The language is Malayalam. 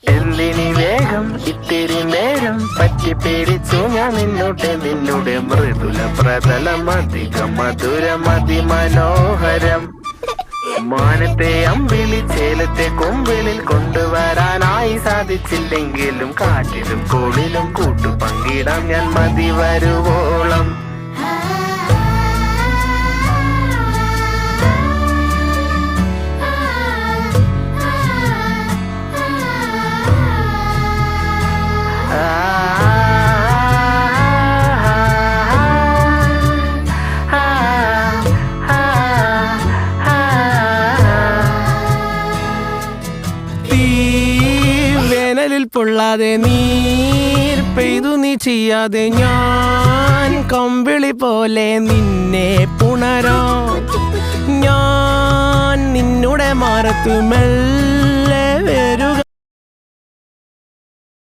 എന്തിനി വേഗം ഇത്തിരി നേരം പറ്റി പേടിച്ചു ഞാൻ നിന്നുടെ മൃദുല പ്രതലം അധികം മധുരം അതിമനോഹരം. മാനത്തെ അമ്പിളി ചേലത്തെ കൊമ്പിളിൽ കൊണ്ടുവരാനായി സാധിച്ചില്ലെങ്കിലും കാറ്റിലും കോളിലും കൂട്ടു പങ്കിടാം ഞാൻ മതി വരുവോളം. വേനലിൽ പൊള്ളാതെ നീർ പെയ്തു നീ ചെയ്യാതെ ഞാൻ കമ്പിളി പോലെ നിന്നെ പുണരോ. ഞാൻ നിന്നുടെ മാറത്തു മെല്ലെ വരുക